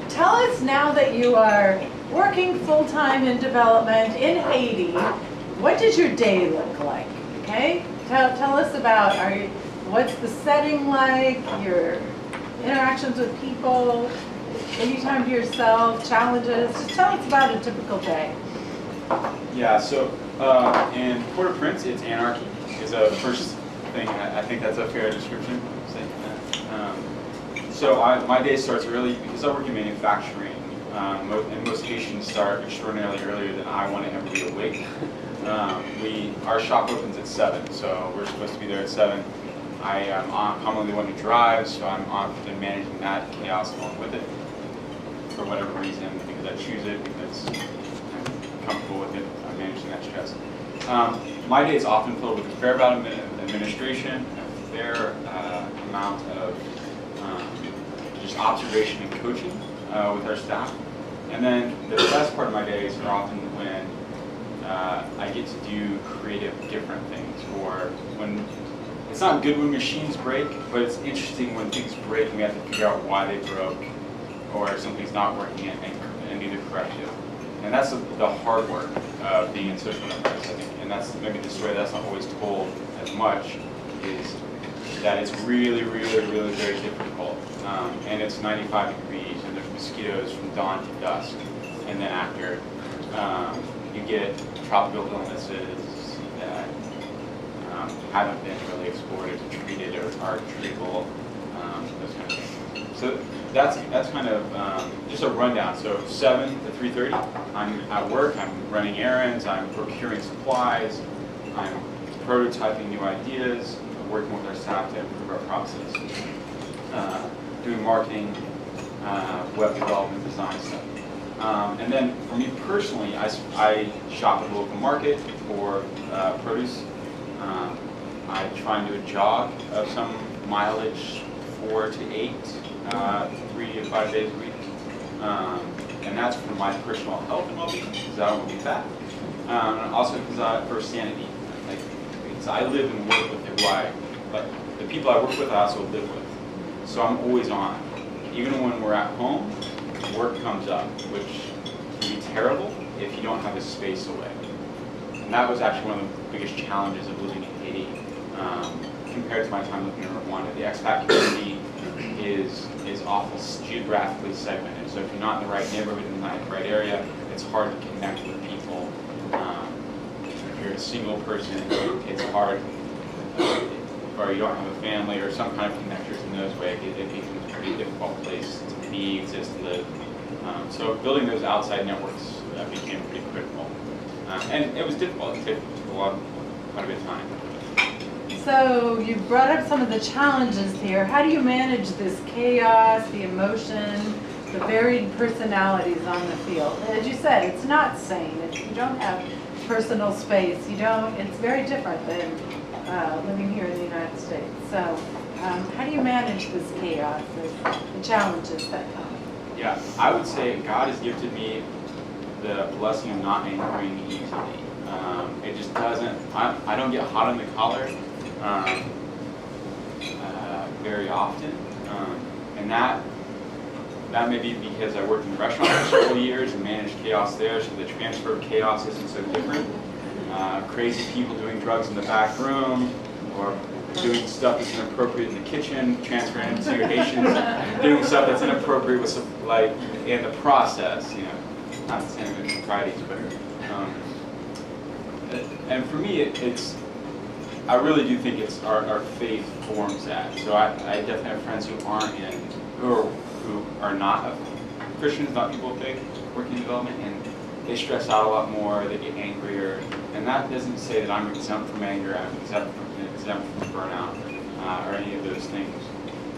Tell us now that you are working full-time in development in Haiti, what does your day look like? Okay? Tell us about what's the setting like, your interactions with people, any time to yourself, challenges. Just tell us about a typical day. Yeah, so in Port-au-Prince, it's anarchy is a first thing. I think that's a fair description. So my day starts early because I work in manufacturing, and most Haitians start extraordinarily earlier than I want to ever be awake. Our shop opens at 7, so we're supposed to be there at 7. I am commonly the one who drives, so I'm often managing that chaos along with it for whatever reason, because I choose it, because I'm comfortable with it, I'm managing that stress. My day is often filled with a fair amount of administration, a fair amount of just observation and coaching with our staff. And then the best part of my days are often when I get to do creative different things, or when it's not good when machines break, but it's interesting when things break and we have to figure out why they broke, or if something's not working and do the corrective. And that's the hard work of being in social enterprise, I think. And that's maybe the story that's not always told as much, is that it's really, really, really very difficult. And it's 95 degrees, and there's mosquitoes from dawn to dusk. And then after, you get tropical illnesses that haven't been really explored or treated or are treatable, those kind of things. So that's kind of just a rundown. So 7 to 3:30, I'm at work, I'm running errands, I'm procuring supplies, I'm prototyping new ideas, working with our staff to improve our process, doing marketing, web development, design stuff. And then for me personally, I shop at a local market for produce. I try and do a jog of some mileage, 4 to 8, 3 to 5 days a week. And that's for my personal health and well-being, because I don't want to be fat. And also because for sanity. Because I live and work with the people I work with, I also live with. So I'm always on. Even when we're at home, work comes up, which can be terrible if you don't have a space away. And that was actually one of the biggest challenges of living in Haiti compared to my time living in Rwanda. The expat community is awful geographically segmented. So if you're not in the right neighborhood, in the right area, it's hard to connect with people. If you're a single person, it's hard, or you don't have a family or some kind of connectors in those ways, it becomes a pretty difficult place to be, exist, live. So building those outside networks became pretty critical. And it was difficult. It took quite a bit of time. So you brought up some of the challenges here. How do you manage this chaos, the emotion, the varied personalities on the field? As you said, it's not sane. You don't have personal space. It's very different than living here in the United States. So how do you manage this chaos, the challenges that come? Yeah, I would say God has gifted me the blessing of not angering easily. It just doesn't, I don't get hot on the collar very often. And that may be because I worked in the restaurant for several years and managed chaos there, so the transfer of chaos isn't so different. Crazy people doing drugs in the back room, or doing stuff that's inappropriate in the kitchen, transferring into Haitians, doing stuff that's inappropriate with in the process, not saying there's proprieties, but and for me, I really do think it's our faith forms that. So I definitely have friends who are not Christians, not people of faith, working in development, and they stress out a lot more, they get angrier, and that doesn't say that I'm exempt from anger, I'm exempt from burnout, or any of those things.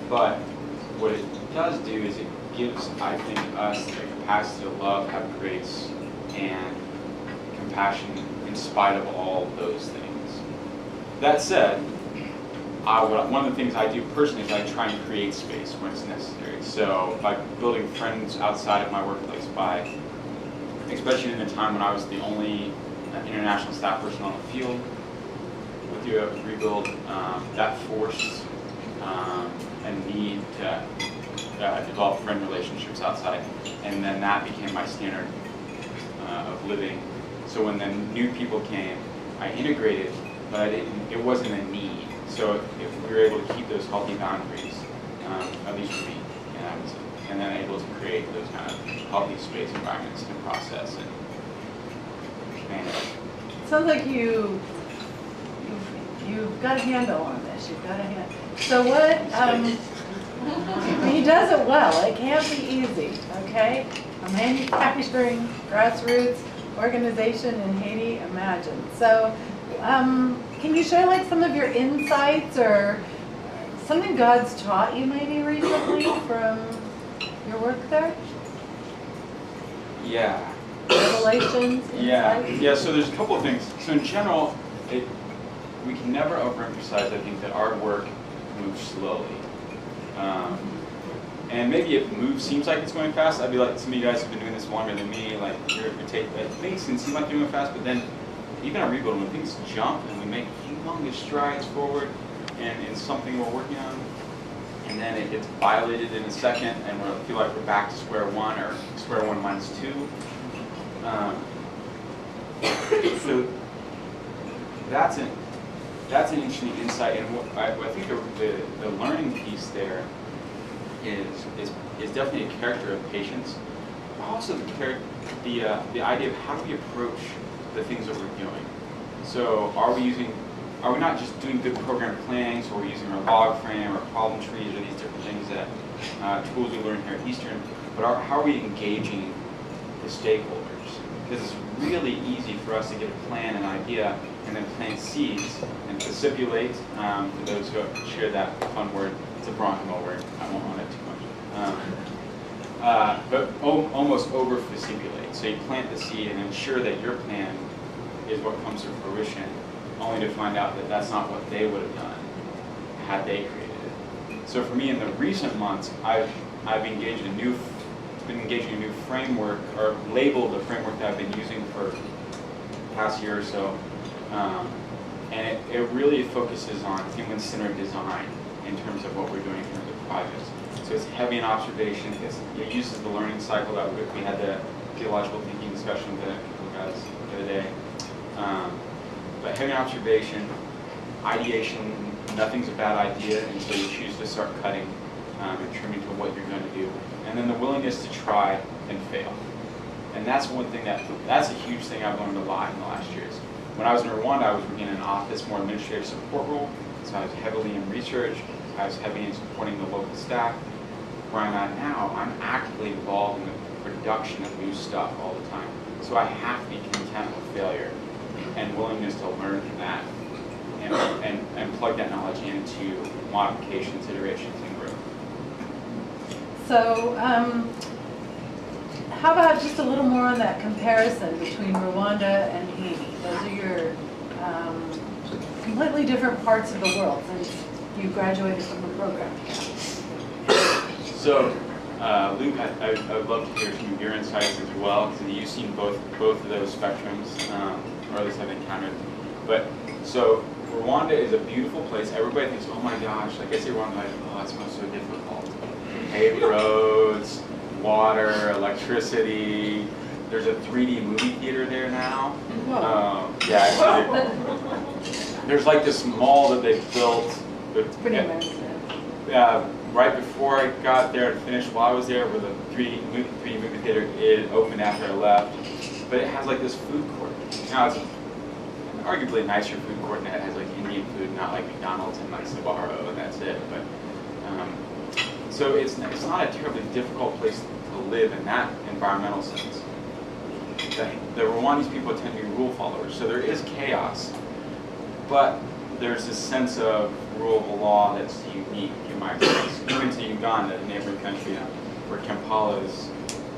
But what it does do is it gives, I think, us the capacity to love, have grace, and compassion in spite of all those things. That said, one of the things I do personally is I try and create space when it's necessary. So by building friends outside of my workplace, especially in the time when I was the only international staff person on the field, with the rebuild, that forced a need to develop friend relationships outside, and then that became my standard of living. So when the new people came, I integrated, but I didn't. It wasn't a need. So if we were able to keep those healthy boundaries, at least for me, and then able to create those kind of healthy space environments to process and manage. Sounds like you've got a handle on this. You've got a handle. So what? He does it well. It can't be easy. Okay, a manufacturing grassroots organization in Haiti. Imagine. So, can you share like some of your insights or something God's taught you maybe recently from your work there? Yeah. Revelations? Insights? Yeah, so there's a couple of things. So in general, we can never overemphasize, I think, that our work moves slowly. And maybe it seems like it's going fast. I'd be like, some of you guys have been doing this longer than me, like, things can seem like they're moving fast, but then even at Rebuild, when things jump and we make humongous strides forward in something we're working on, and then it gets violated in a second, and we feel like we're back to square one or square one minus two. So that's an interesting insight, and I think the learning piece there is definitely a character of patience, but also the idea of how do we approach the things that we're doing. So are we not just doing good program planning, so we're using our log frame or problem trees or these different things that tools we learn here at Eastern, but how are we engaging the stakeholders? Because it's really easy for us to get a plan, an idea, and then plant seeds and facipulate, for those who share that fun word, it's a Bronco word, I won't own it too much. But almost over-facipulate. So you plant the seed and ensure that your plan is what comes to fruition, only to find out that that's not what they would have done had they created it. So for me, in the recent months, I've been engaging a new framework, or labeled a framework that I've been using for the past year or so. And it really focuses on human-centered design in terms of what we're doing in terms of projects. So it's heavy in observation. It uses the learning cycle that we had the theological thinking discussion with the guys the other day. But heavy in observation, ideation, nothing's a bad idea until you choose to start cutting and trimming to what you're going to do. And then the willingness to try and fail. And that's one thing that's a huge thing I've learned a lot in the last years. When I was in Rwanda, I was working in an office, more administrative support role, so I was heavily in research, I was heavy in supporting the local staff. Where I'm at now, I'm actively involved in the production of new stuff all the time. So I have to be content with failure and willingness to learn from that and plug that knowledge into modifications, iterations, and growth. So, how about just a little more on that comparison between Rwanda and Haiti? Those are your completely different parts of the world since you graduated from the program. So, Luke, I would love to hear some of your insights as well, because you've seen both of those spectrums, or at least I've encountered. But so Rwanda is a beautiful place. Everybody thinks, oh my gosh, like I say Rwanda, oh, it smells so difficult. Paved roads, water, electricity. There's a 3D movie theater there now. Yeah, it's really, there's like this mall that they built. Pretty amazing. Right before I got there and finished while I was there, where the 3D movie theater it opened after I left. But it has like this food court. Now it's an arguably nicer food court, and it has like Indian food, not like McDonald's and like Sbarro, and that's it. But so it's not a terribly difficult place to live in that environmental sense. The Rwandese people tend to be rule followers, so there is chaos, but there's this sense of rule of law that's unique in my experience. Even to Uganda, the neighboring country, where Kampala is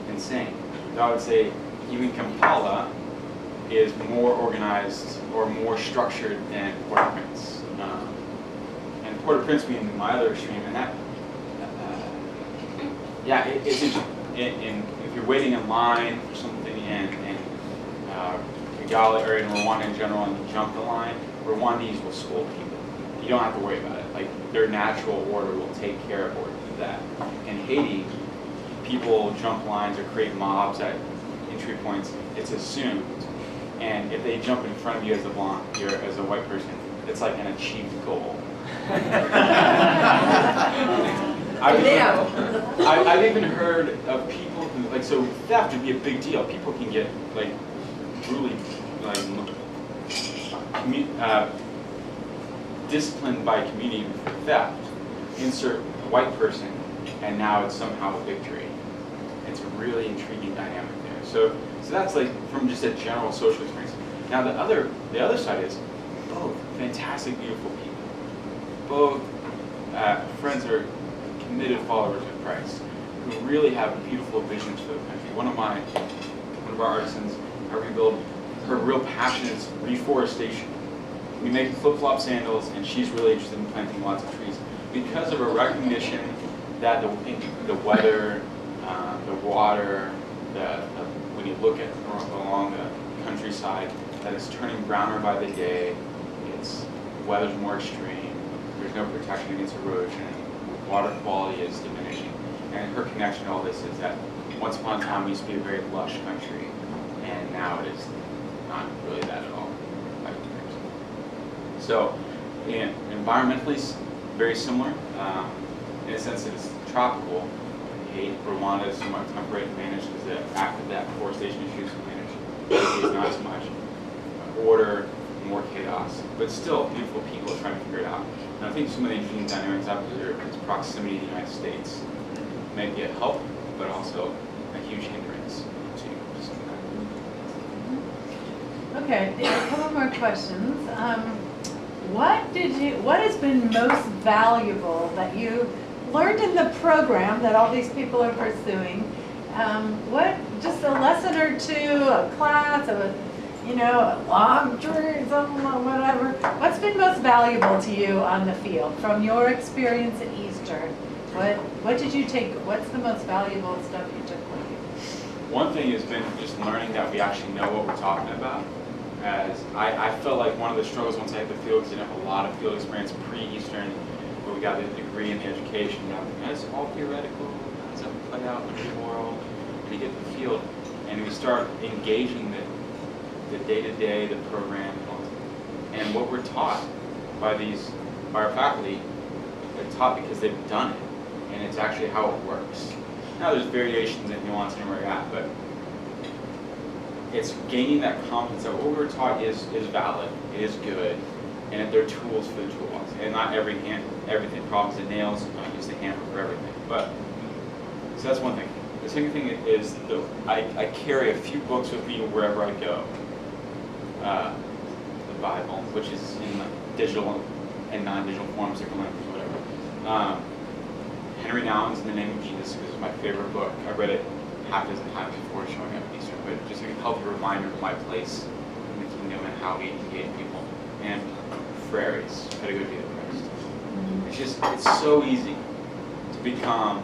insane. So I would say even Kampala is more organized or more structured than Port-au-Prince. And Port-au-Prince being my other extreme, and that, it's interesting. If you're waiting in line for something in Kigali or in Rwanda in general, and you jump the line, Rwandese will scold people. don't have to worry about it. Like, their natural order will take care of that. In Haiti, people jump lines or create mobs at entry points. It's assumed, and if they jump in front of you as a as a white person, it's like an achieved goal. I've even heard of people who, like, so theft would be a big deal. People can get, like, really, like, disciplined by community for theft. Insert a white person, and now it's somehow a victory. It's a really intriguing dynamic there. So that's like from just a general social experience. Now the other side is both fantastic, beautiful people. Both friends are committed followers of Christ who really have beautiful visions for the country. One of our artisans, her real passion is reforestation. We make flip-flop sandals, and she's really interested in planting lots of trees because of a recognition that the weather, the water, when you look at along the countryside, that it's turning browner by the day. Weather's more extreme. There's no protection against erosion. Water quality is diminishing. And her connection to all this is that once upon a time we used to be a very lush country, and now it is not really that at all. So, environmentally, very similar. In a sense, it's tropical. Rwanda is somewhat temperate and managed because after that forestation issues managed. Haiti is not as much order, more chaos, but still beautiful people trying to figure it out. And I think some of the interesting dynamics out there is proximity to the United States. May be a help, but also a huge hindrance to something like that. Okay, a couple more questions. What has been most valuable that you learned in the program that all these people are pursuing? Just a lesson or two, a class, a long journey, something, whatever. What's been most valuable to you on the field from your experience at Eastern? What did you take? What's the most valuable stuff you took with you? One thing has been just learning that we actually know what we're talking about. As I felt like one of the struggles once I hit the field, because I didn't have a lot of field experience pre-Eastern, where we got the degree in the education. It's all theoretical. How does that play out in the real world? And you get to the field, and we start engaging the day-to-day, the program, and what we're taught by our faculty. They're taught because they've done it, and it's actually how it works. Now there's variations and nuance in where you're at, but it's gaining that confidence that what we're taught is valid, it is good, and that they're tools for the toolbox. And not everything problems and nails, don't use the hammer for everything. So that's one thing. The second thing is I carry a few books with me wherever I go. The Bible, which is in digital and non-digital forms, different languages, whatever. Henry Nouwen's In the Name of Jesus is my favorite book. I read it half a dozen times before showing up at Eastern, but just to help you reminder of my place in the kingdom and how we engage people. And Frere's Pedagogy of Christ. It's so easy to become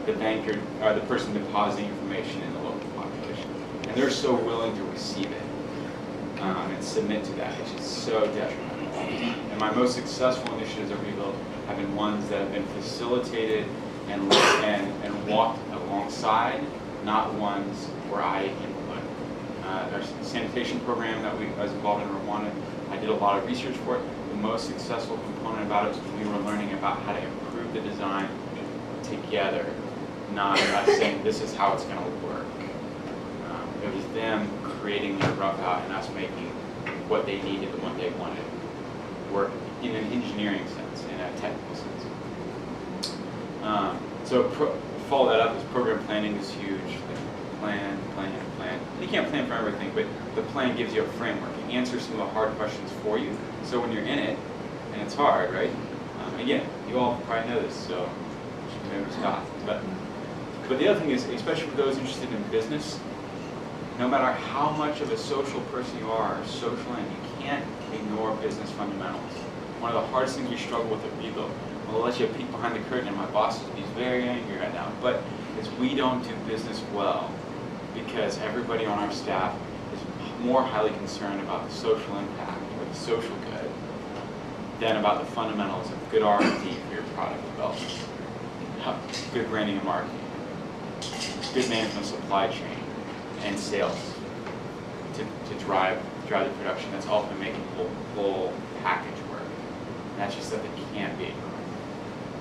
the banker or the person depositing information in the local population, and they're so willing to receive it and submit to that. It's just so detrimental. And my most successful initiatives at Rebuild have been ones that have been facilitated and walked alongside, not ones where I input. Our sanitation program that I was involved in Rwanda, I did a lot of research for it. The most successful component about it was we were learning about how to improve the design together, not us saying this is how it's going to work. It was them creating their rough out and us making what they needed and what they wanted work in an engineering sense, in a technical sense. Follow that up is program planning is huge. Like plan. You can't plan for everything, but the plan gives you a framework. It answers some of the hard questions for you. So when you're in it, and it's hard, right? Again, you all probably know this, so maybe stop. But the other thing is, especially for those interested in business, no matter how much of a social person you are, social end, you can't ignore business fundamentals. One of the hardest things we struggle with at Rebuild, I'll let you peek behind the curtain, and my boss is very angry right now, but is we don't do business well because everybody on our staff is more highly concerned about the social impact or the social good then about the fundamentals of good R&D for your product development, good branding and marketing, good management of supply chain, and sales to drive the production. That's ultimately making the whole package work. And that's just stuff that can't be ignored.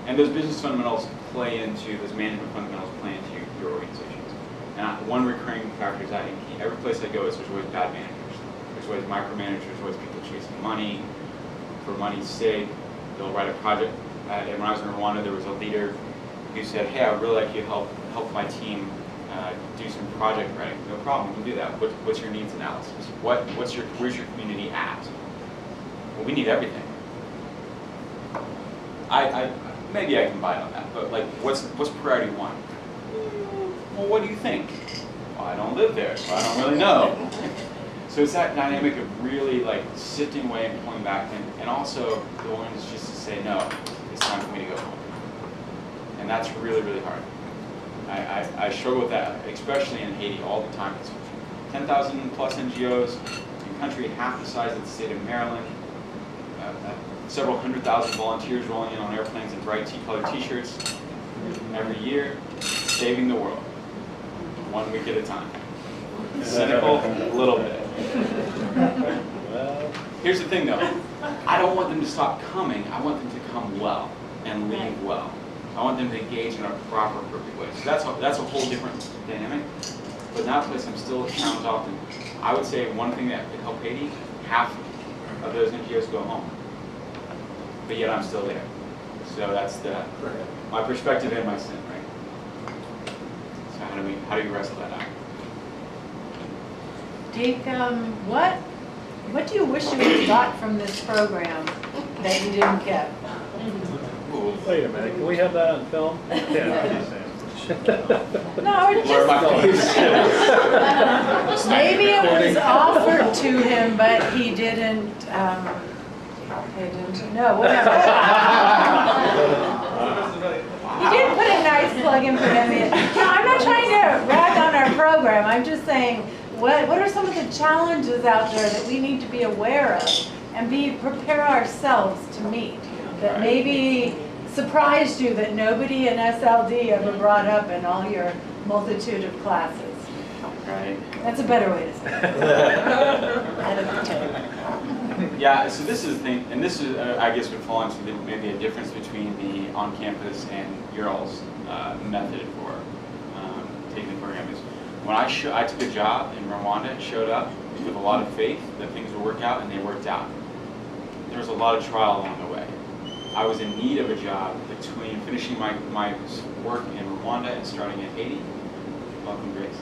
And those business fundamentals play into, those management fundamentals play into your organizations. And one recurring factor is that in every place I go, there's always bad managers. There's always micromanagers, there's always people chasing money for money's sake. They'll write a project. And when I was in Rwanda, there was a leader who said, hey, I would really like you to help my team do some project writing. No problem, we can do that. What's your needs analysis? Where's your community at? Well, we need everything. Maybe I can buy on that, but like, what's priority one? Well, what do you think? Well, I don't live there, so I don't really know. So it's that dynamic of really like sifting away and pulling back, and also the willingness just to say, no, it's time for me to go home. And that's really, really hard. I struggle with that, especially in Haiti all the time. It's 10,000 plus NGOs, a country half the size of the state of Maryland, several 100,000 volunteers rolling in on airplanes in bright colored t-shirts every year, saving the world, 1 week at a time. Cynical, a little bit. Here's the thing though, I don't want them to stop coming, I want them to come well and leave well. I want them to engage in a proper, appropriate way. So that's a whole different dynamic. But in that place, I'm still challenged often. I would say one thing that could help Haiti, half of those NGOs go home. But yet I'm still there. So that's my perspective and my sin, right? So how do we wrestle that out? Deke, what do you wish you had got from this program that you didn't get? Wait a minute, can we have that on film? Yeah. No, it just maybe it was offered to him, but he didn't. No, whatever. He did put a nice plug in for him. No, I'm not trying to rag on our program. I'm just saying, what are some of the challenges out there that we need to be aware of and prepare ourselves to meet that maybe surprised you that nobody in SLD ever brought up in all your multitude of classes? Right. That's a better way to say it. Yeah, so this is the thing, and this is, I guess, would fall into maybe a difference between the on-campus and your all's method for taking the program. Is when I took a job in Rwanda, showed up with a lot of faith that things would work out, and they worked out. There was a lot of trial along the way. I was in need of a job between finishing my work in Rwanda and starting in Haiti. Welcome, Grace.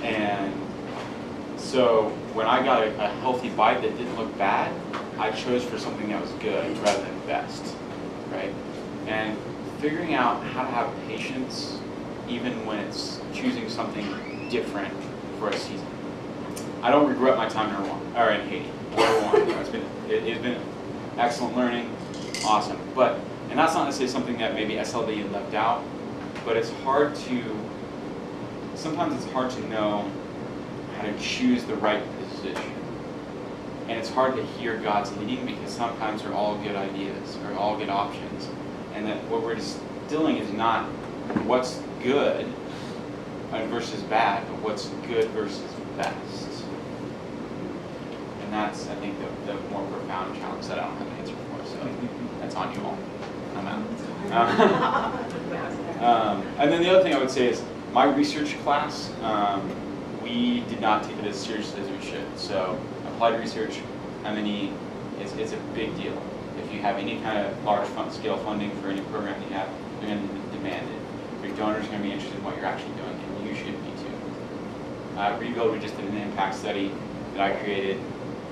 And so when I got a healthy bite that didn't look bad, I chose for something that was good rather than best, right? And figuring out how to have patience even when it's choosing something different for a season. I don't regret my time in Rwanda, or in Haiti, or Rwanda. It's been excellent learning, awesome. And that's not necessarily something that maybe SLD left out, but it's hard sometimes it's hard to know how to choose the right position. And it's hard to hear God's leading because sometimes they're all good ideas or all good options. And that what we're distilling is not what's good versus bad, but what's good versus best. And that's, I think, the more profound challenge that I don't have an answer for. So that's on you all. I'm out. And then the other thing I would say is my research class, we did not take it as seriously as we should. So applied research, M&E, it's a big deal. If you have any kind of large scale funding for any program you have, you're going to demand it. Your donors are going to be interested in what you're actually doing, and you should be too. Rebuild, we just did an impact study that I created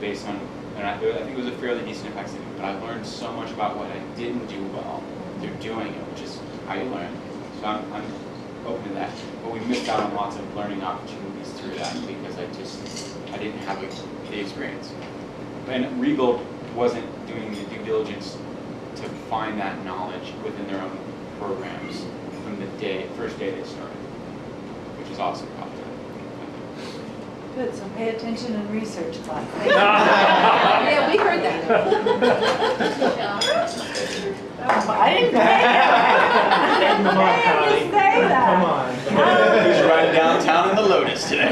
based on, and I think it was a fairly decent impact study, but I learned so much about what I didn't do well through doing it, which is how you learn. So I'm open to that. But we missed out on lots of learning opportunities through that because I didn't have the experience. And Rebuild wasn't doing the due diligence to find that knowledge within their own programs from the first day they started, which is awesome about that. Good, so pay attention in research class. Yeah, we heard that. I didn't say that. Come on, I didn't say that. Come on. Who's riding downtown in the Lotus today?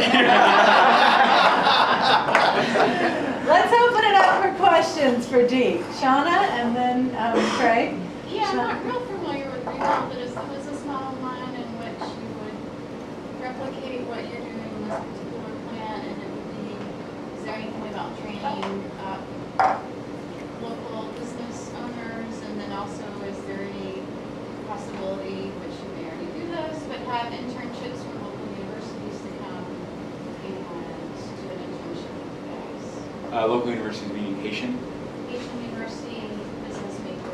Let's open it up for questions for Deke. Shauna and then Craig. Yeah, I'm not real familiar with Rebuild, but is the business model one in which you would replicate what you're doing in this particular plant, and it would be, is there anything about training local business owners, and then also is there any possibility, which you may already do this, but have internships from local universities to come and do an internship with you guys? Local universities meaning Haitian. Asian University, business major.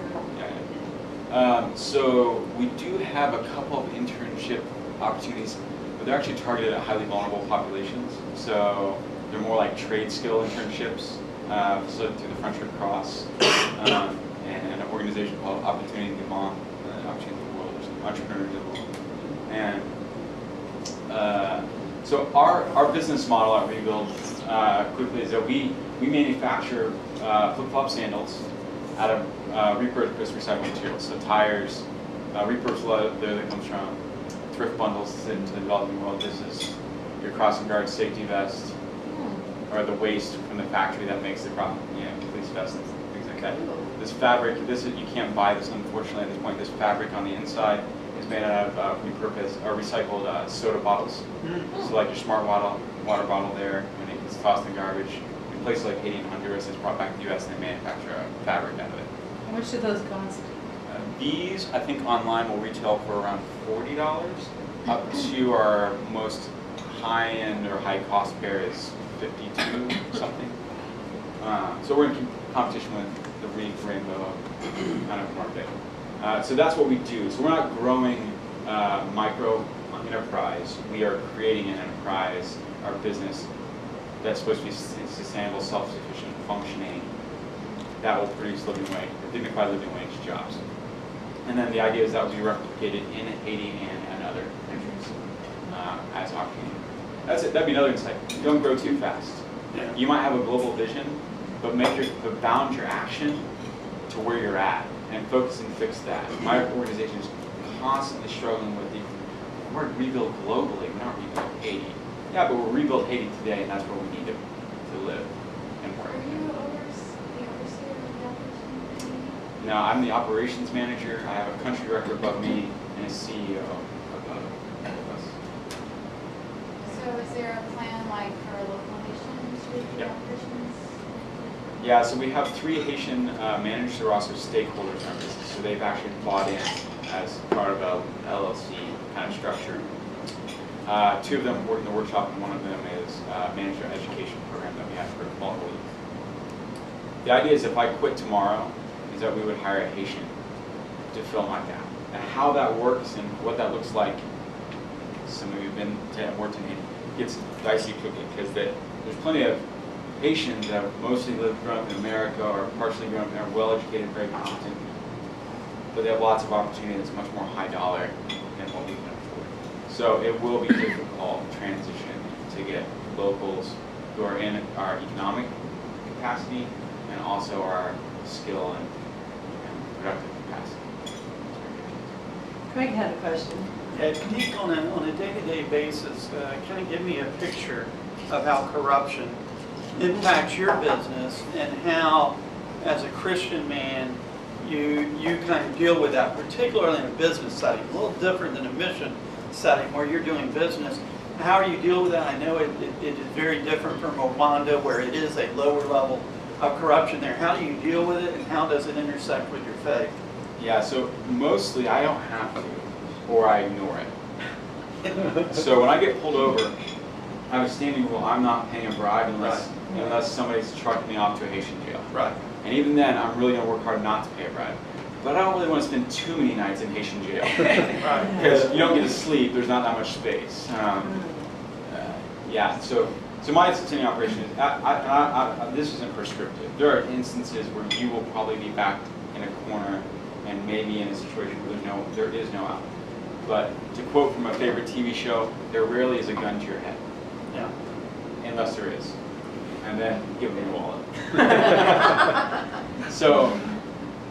So we do have a couple of internship opportunities, but they're actually targeted at highly vulnerable populations. So they're more like trade skill internships, facilitated through the French Red Cross and an organization called Opportunity du Monde, Opportunity of the World, or something, Entrepreneurs of the World. And so our business model at Rebuild quickly is that we manufacture flip-flop sandals out of repurposed recycled materials. So tires, repurposed leather that comes from thrift bundles into the developing world. This is your crossing guard safety vest, or the waste from the factory that makes the police vest and things like that. This fabric, you can't buy this unfortunately at this point. This fabric on the inside is made out of repurposed or recycled soda bottles. So like your smart water bottle there, when it gets tossed in garbage, in places like Haiti and Honduras, it's brought back to the US and they manufacture a fabric out of it. How much do those cost? These, I think online will retail for around $40, up to our most high-end or high-cost pair is $52 something. So we're in competition with the Rainbow kind of market. So that's what we do. So we're not growing micro enterprise. We are creating an enterprise, our business, that's supposed to be sustainable, self-sufficient, functioning, that will produce dignified living wage jobs. And then the idea is that will be replicated in Haiti and other countries as opportunity. That's it. That'd be another insight. Don't grow too fast. Yeah. You might have a global vision, but bound your action to where you're at and focus and fix that. My organization is constantly struggling with the word rebuild globally. We're not rebuild Haiti. Yeah, but we'll rebuild Haiti today, and that's where we need to live and work. Are you the overseer of the opportunity? No, I'm the operations manager. I have a country director above me and a CEO above us. So is there a plan like for local nations with the Yep. operations? Yeah, so we have 3 Haitian managers who are also stakeholders in our business. So they've actually bought in as part of a LLC kind of structure. 2 of them work in the workshop, and one of them is manager education program that we have for vulnerable youth. The idea is if I quit tomorrow, is that we would hire a Haitian to fill my gap. And how that works and what that looks like, some of you have been to worked in Haiti, gets dicey quickly because there's plenty of Haitians that have mostly grown up in America or partially grown up and are well educated, very competent, but they have lots of opportunity that's much more high dollar than what we can afford. So it will be difficult transition to get locals who are in our economic capacity and also our skill and productive capacity. Craig had a question. Yeah, can you, on a day-to-day basis, kind of give me a picture of how corruption impacts your business and how, as a Christian man, you kind of deal with that, particularly in a business setting, a little different than a mission setting where you're doing business. How do you deal with that? I know it is very different from Rwanda, where it is a lower level of corruption there. How do you deal with it, and how does it intersect with your faith? Yeah, so mostly I don't have to, or I ignore it. So when I get pulled over, I have a standing rule: I'm not paying a bribe unless somebody's trucking me off to a Haitian jail. Right. And even then, I'm really going to work hard not to pay a bribe. But I don't really want to spend too many nights in Haitian jail. Right. Because you don't get to sleep, there's not that much space. Yeah, so my sustaining operation is, this isn't prescriptive. There are instances where you will probably be backed in a corner and maybe in a situation where there is no out. But to quote from a favorite TV show, there rarely is a gun to your head. Yeah. unless there is. And then give them your wallet. So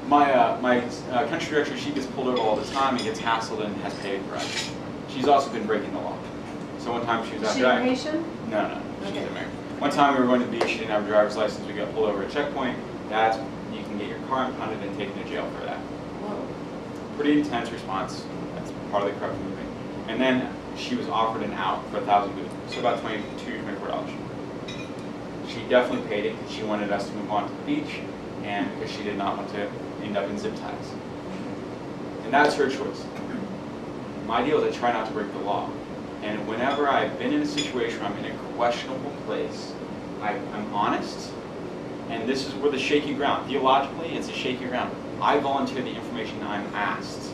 my country director, she gets pulled over all the time and gets hassled and has paid for it. She's also been breaking the law. So one time she was out She driving. Haitian? No, she's Okay. American. One time we were going to the beach, she didn't have a driver's license, we got pulled over at a checkpoint. That's, you can get your car impounded and taken to jail for that. Whoa. Pretty intense response. That's part of the corruption movement. And then she was offered an out for 1,000 boots, so about $22, $24. She definitely paid it because she wanted us to move on to the beach and because she did not want to end up in zip ties. And that's her choice. My deal is I try not to break the law. And whenever I've been in a situation where I'm in a questionable place, I'm honest, and this is where the shaky ground. Theologically, it's a shaky ground. I volunteer the information I'm asked,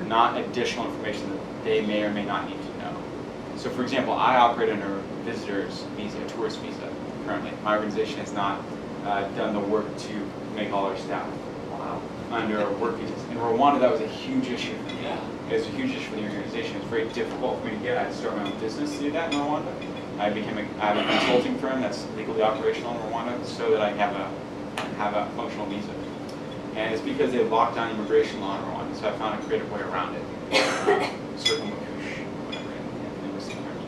not additional information that they may or may not need to know. So for example, I operate under a visitor's visa, a tourist visa, currently. My organization has not done the work to make all our staff under work visas. In Rwanda, that was a huge issue for me. It was a huge issue for the organization. It was very difficult for me to get. I had to start my own business to do that in Rwanda. I have a consulting firm that's legally operational in Rwanda so that I have a functional visa. And it's because they locked down immigration law in Rwanda, so I found a creative way around it. Circumlocution, whatever, in linguistic terms.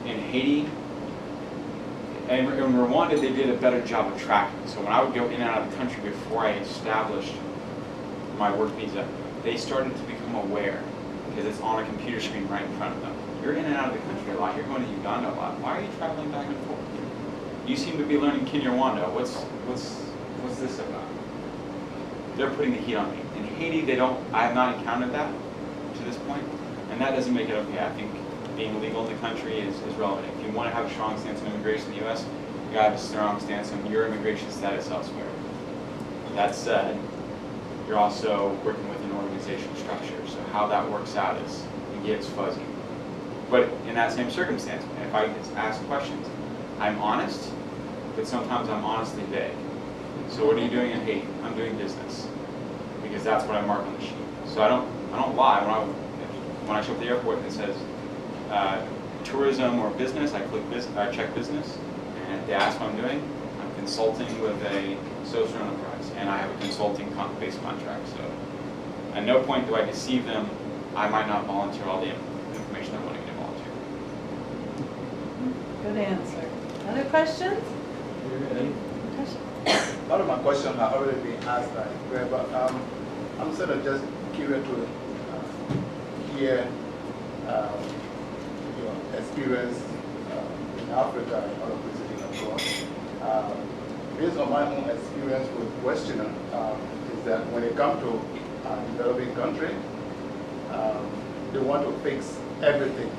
In Haiti, and in Rwanda, they did a better job of tracking. So when I would go in and out of the country before I established my work visa, they started to become aware because it's on a computer screen right in front of them. You're in and out of the country a lot. You're going to Uganda a lot. Why are you traveling back and forth? You seem to be learning Kinyarwanda. What's this about? They're putting the heat on me. In Haiti, I have not encountered that to this point, and that doesn't make it okay. I think being legal in the country is relevant. If you want to have a strong stance on immigration in the U.S., you got to have a strong stance on your immigration status elsewhere. That said, you're also working with an organizational structure, so how that works out it gets fuzzy. But in that same circumstance, if I ask questions, I'm honest, but sometimes I'm honestly vague. So what are you doing in Haiti? I'm doing business, because that's what I mark on the sheet. So I don't lie. When I show up at the airport and it says tourism or business, I check business, and if they ask what I'm doing, I'm consulting with a social enterprise, and I have a consulting-based contract. So at no point do I deceive them. I might not volunteer all the information I want to get to volunteer. Good answer. Other questions? Part of my question has already been asked, but I'm sort of just curious to hear your experience in Africa and other places abroad. Based on my own experience with Westerner, is that when it comes to a developing country, they want to fix everything,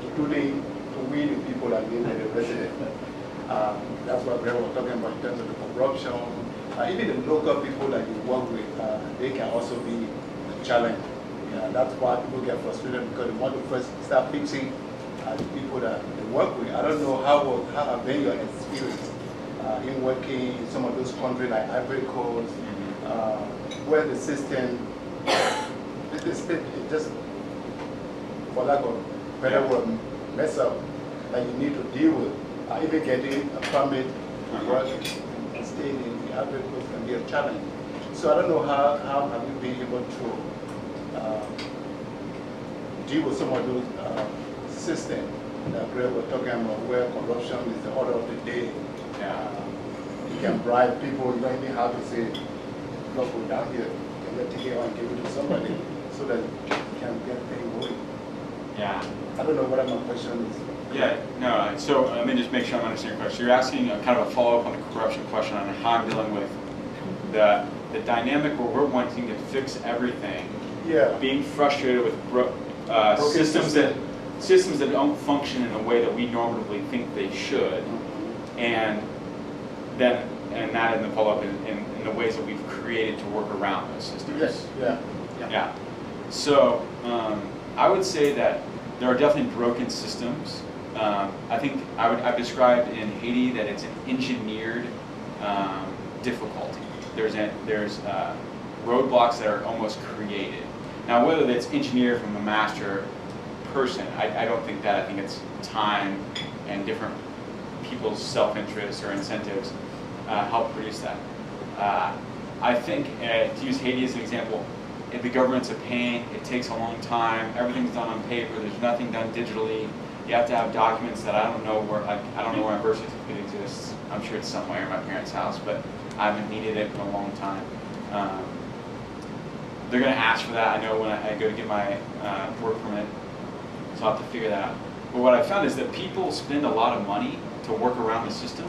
including we the people that live in the resident. That's what we were talking about in terms of the corruption. Even the local people that you work with, they can also be a challenge. That's why people get frustrated because they want to first start fixing the people that they work with. I don't know how have been your experience in working in some of those countries like Ivory Coast, where the system, it just, for lack of a better word, mess up that you need to deal with. Even getting a permit to work and staying in the Ivory Coast can be a challenge. So I don't know how have you been able to deal with some of those systems that Greg was talking about, where corruption is the order of the day. You can bribe people, you don't even have to say, look, go down here, you can let it and give it to somebody so that you can get paid going. Yeah. I don't know what my question is. Yeah, no, so let me just make sure I'm understanding your question. So you're asking kind of a follow-up on the corruption question on how I'm dealing with the dynamic where we're wanting to fix everything, being frustrated with systems that don't function in the way that we normatively think they should, and that in the follow-up in the ways that we've created to work around those systems. Yes, yeah. So I would say that there are definitely broken systems. I think I've described in Haiti that it's an engineered difficulty. There's roadblocks that are almost created. Now, whether that's engineered from a master person, I don't think that. I think it's time and different people's self-interest or incentives help produce that. I think, to use Haiti as an example, if the government's a pain, it takes a long time, everything's done on paper, there's nothing done digitally, you have to have documents that I don't know where my birth certificate exists. I'm sure it's somewhere in my parents' house, but I haven't needed it in a long time. They're going to ask for that, I know, when I go to get my work permit, so I'll have to figure that out. But what I found is that people spend a lot of money to work around the system,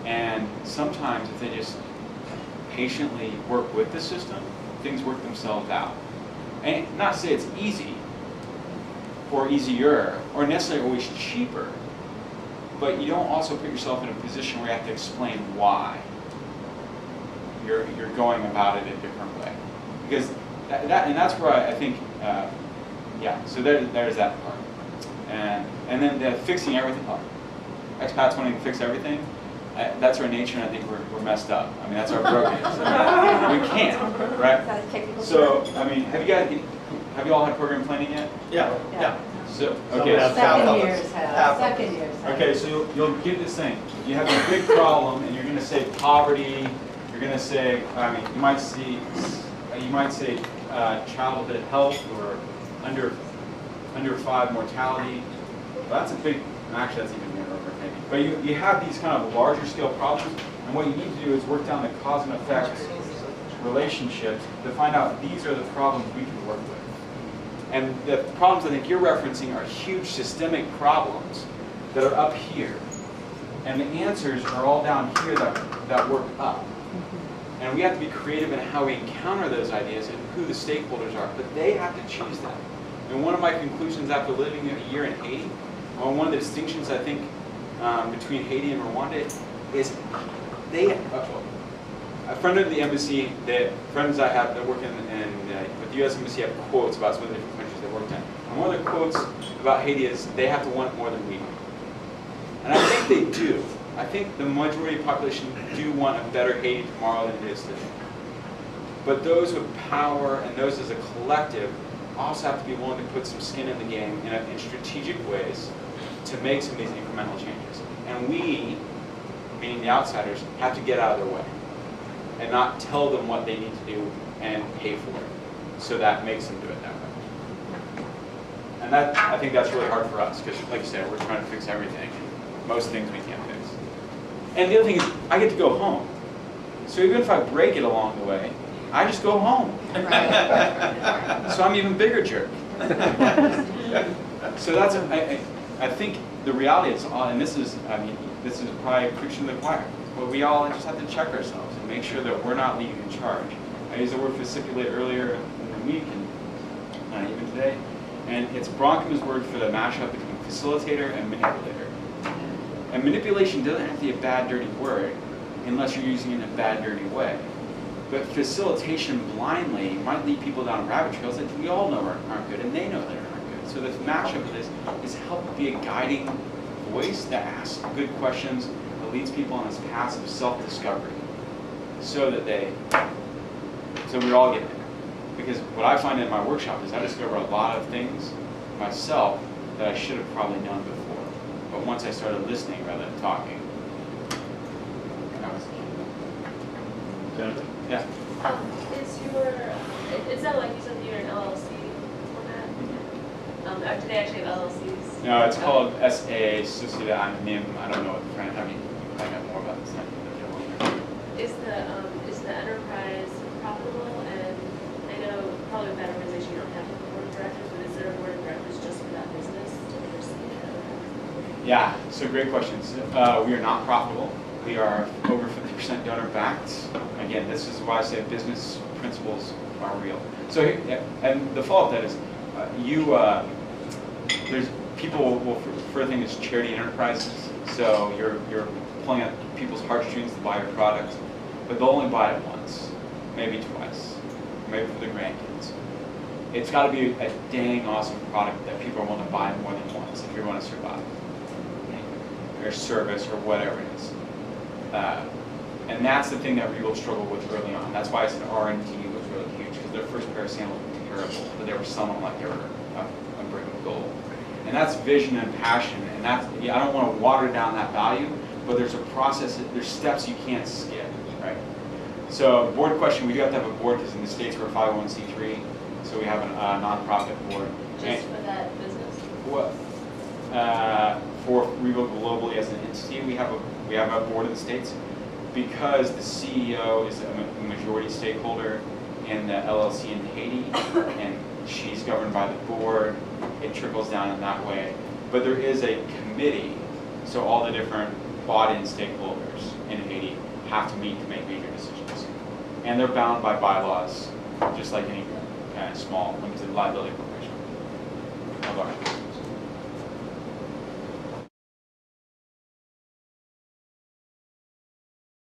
and sometimes if they just patiently work with the system, things work themselves out. And not to say it's easy, or easier, or necessarily always cheaper, but you don't also put yourself in a position where you have to explain why you're going about it a different way. Because and that's where I think, yeah, so there's that part. And then the fixing everything part. Expats wanting to fix everything, that's our nature, and I think we're messed up. I mean, that's our brokenness. I mean, we can't, right? So, I mean, have you all had program planning yet? Yeah. So, okay. Second years have. Okay, so you'll get this thing. You have a big problem, and you're going to say poverty. You're going to say, I mean, you might say childhood health or under 5 mortality. Well, that's a big. Actually, that's even more maybe. But you have these kind of larger scale problems, and what you need to do is work down the cause and effect relationships to find out these are the problems we can work with. And the problems I think you're referencing are huge systemic problems that are up here. And the answers are all down here that work up. And we have to be creative in how we encounter those ideas and who the stakeholders are. But they have to choose that. And one of my conclusions after living a year in Haiti, or one of the distinctions I think between Haiti and Rwanda is a friend of the embassy, the friends I have that work with the U.S. Embassy have quotes about some of the different countries they worked in. And one of the quotes about Haiti is, they have to want more than we do. And I think they do. I think the majority of the population do want a better Haiti tomorrow than it is today. But those with power and those as a collective also have to be willing to put some skin in the game in strategic ways to make some of these incremental changes. And we, meaning the outsiders, have to get out of their way and not tell them what they need to do and pay for it. So that makes them do it that way. And I think that's really hard for us, because like you said, we're trying to fix everything. And most things we can't fix. And the other thing is, I get to go home. So even if I break it along the way, I just go home. So I'm even bigger jerk. So that's, I think the reality is, and this is probably preaching to the choir, but we all just have to check ourselves and make sure that we're not leading in charge. I used the word facilitate earlier in the week and even today, and it's Bronco's word for the mashup between facilitator and manipulator. And manipulation doesn't have to be a bad, dirty word unless you're using it in a bad, dirty way. But facilitation blindly might lead people down rabbit trails that we all know aren't good, and they know that aren't good. So the mashup of this is help be a guiding voice that asks good questions, that leads people on this path of self-discovery, so we all get there. Because what I find in my workshop is I discover a lot of things myself that I should have probably known before. But once I started listening rather than talking, that was Jennifer? yeah. Is that like you said you're an LLC format? Do they actually have LLCs? No, it's called SA, Sociedad Anonyme. I don't know what the French, I mean, you probably know more about this than Is the enterprise profitable? And I know probably with that organization you don't have a board of directors, but is there a board of directors just for that business to oversee it? Yeah, so great questions. We are not profitable. We are over 50% donor backed. Again, this is why I say business principles are real. So, and the follow-up that is, there's people will refer to things as charity enterprises. So you're pulling at people's heartstrings to buy your product, but they'll only buy it once, maybe twice, maybe for the grandkids. It's got to be a dang awesome product that people are willing to buy more than once if you want to survive, or service or whatever it is. And that's the thing that people struggle with early on. That's why I said R&D was really huge, because their first pair of sandals were terrible, but they were selling like they were a brick of gold. And that's vision and passion, and that's, I don't want to water down that value, but there's a process, there's steps you can't skip, right? So board question, we do have to have a board because in the States we're a 501c3, so we have a nonprofit board. Just for that business? What? For Revo globally as an entity, we have a board in the States because the CEO is a majority stakeholder in the LLC in Haiti, and she's governed by the board. It trickles down in that way. But there is a committee, so all the different bought-in stakeholders in Haiti have to meet to make major decisions. And they're bound by bylaws, just like any kind of small limited liability corporation.